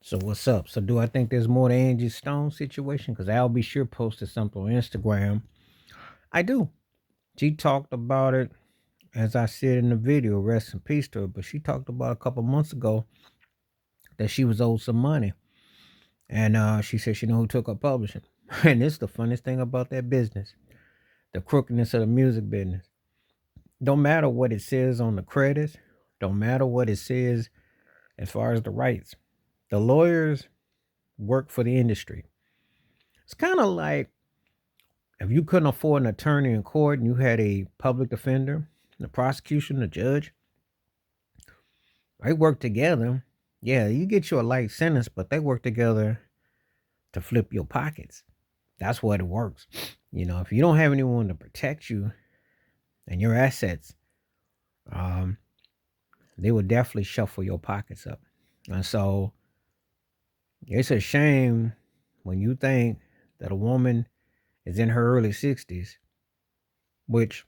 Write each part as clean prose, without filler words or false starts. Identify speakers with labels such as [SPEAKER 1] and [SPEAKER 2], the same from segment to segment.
[SPEAKER 1] So what's up? So do I think there's more to Aingie Stone situation? Because I'll be sure posted something on Instagram. I do. She talked about it, as I said in the video. Rest in peace to her. But she talked about a couple months ago that she was owed some money, and she said she know who took her publishing. And it's the funniest thing about that business, the crookedness of the music business. Don't matter what it says on the credits. Don't matter what it says as far as the rights. The lawyers work for the industry. It's kind of like if you couldn't afford an attorney in court and you had a public defender, the prosecution, the judge, they work together. Yeah, you get you a light sentence, but they work together to flip your pockets. That's what it works. If you don't have anyone to protect you and your assets, um, they will definitely shuffle your pockets up. And so it's a shame when you think that a woman is in her early 60s, which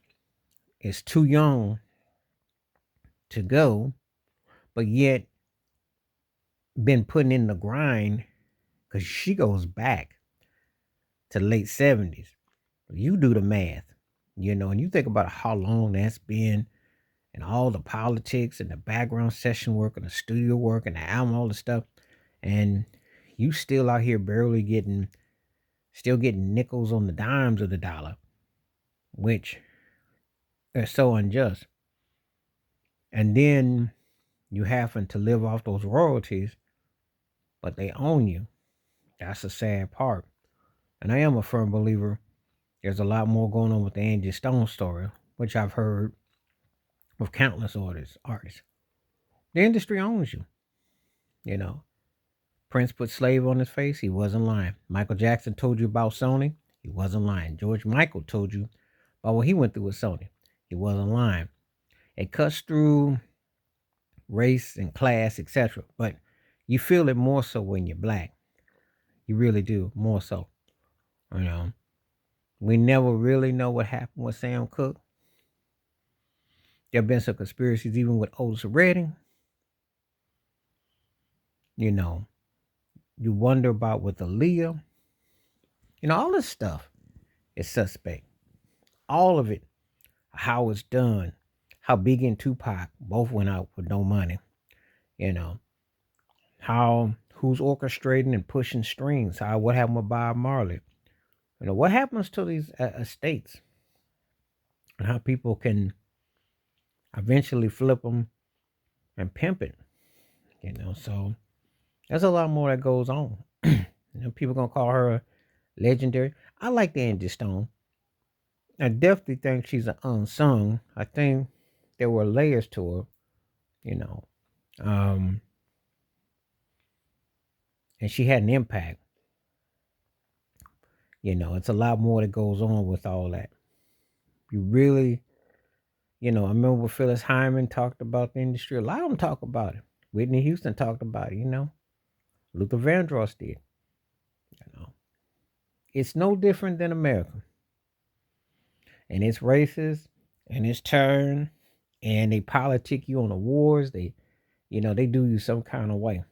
[SPEAKER 1] is too young to go, but yet been putting in the grind, because she goes back to the late 70s. You do the math, and you think about how long that's been, and all the politics and the background session work and the studio work and the album, all the stuff, and you still out here barely getting nickels on the dimes of the dollar, which is so unjust. And then you happen to live off those royalties, but they own you. That's the sad part. And I am a firm believer there's a lot more going on with the Aingie Stone story, which I've heard with countless artists. The industry owns you. You know, Prince put slave on his face. He wasn't lying. Michael Jackson told you about Sony. He wasn't lying. George Michael told you about what he went through with Sony. He wasn't lying. It cuts through race and class, etc. But you feel it more so when you're black. You really do, more so. You know, we never really know what happened with Sam Cooke. There have been some conspiracies even with Otis Redding. You know, you wonder about with Aaliyah. All this stuff is suspect. All of it, how it's done, how Biggie and Tupac both went out with no money. You know, how who's orchestrating and pushing strings. What happened with Bob Marley. What happens to these estates and how people can eventually flip them and pimp it. So there's a lot more that goes on. People gonna call her legendary. I like the Aingie Stone. I definitely think she's an unsung. I think there were layers to her, you know, um, and she had an impact. It's a lot more that goes on with all that. You really, I remember Phyllis Hyman talked about the industry. A lot of them talk about it. Whitney Houston talked about it. Luther Vandross did. It's no different than America. And it's racist and it's turn and they politic you on the wars. They do you some kind of way.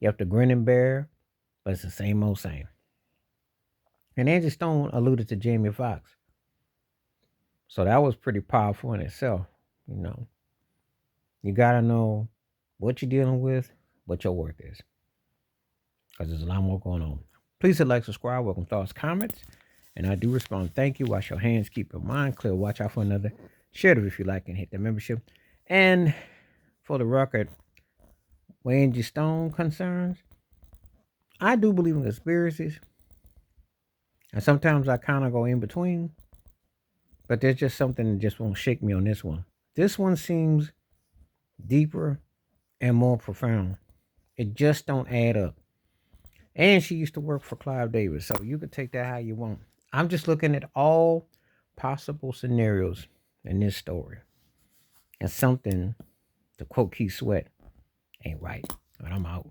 [SPEAKER 1] You have to grin and bear, but it's the same old same. And Aingie Stone alluded to Jamie Foxx. So that was pretty powerful in itself. You got to know what you're dealing with, what your worth is. Because there's a lot more going on. Please hit like, subscribe, welcome thoughts, comments. And I do respond. Thank you. Wash your hands. Keep your mind clear. Watch out for another. Share it if you like and hit the membership. And for the record, where Aingie Stone concerns, I do believe in conspiracies. And sometimes I kind of go in between. But there's just something that just won't shake me on this one. This one seems deeper and more profound. It just don't add up. And she used to work for Clive Davis. So you could take that how you want. I'm just looking at all possible scenarios in this story. And something, to quote Keith Sweat, ain't right. But I'm out.